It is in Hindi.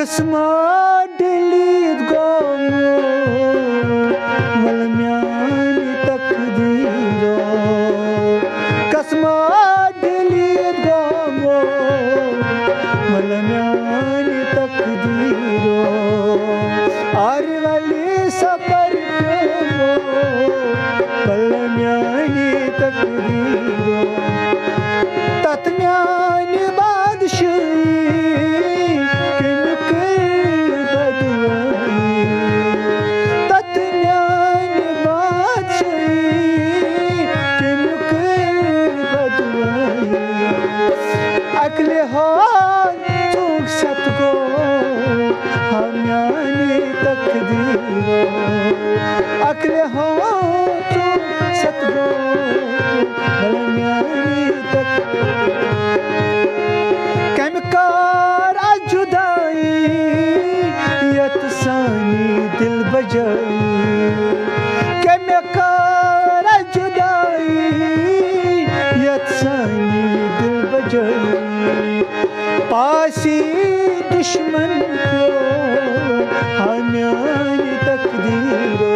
कसमा डिलीत गोमो वल म्यानी तकदीरो कसमा डिलीत गोमो वल म्यानी तकदीरो आर वली सबर गोमो वल म्यानी तकदीरो तत म्यानी बादशाही अकले हो चूक सतगो हम्यानी तकदीरो अकले हो चूक सतगो हम्यानी कमकार जुदाई यत सानी दिल बजाई कमकार जुदाई यत सानी दिल बजाई पासी दुश्मन को हम्यानी तकदीरो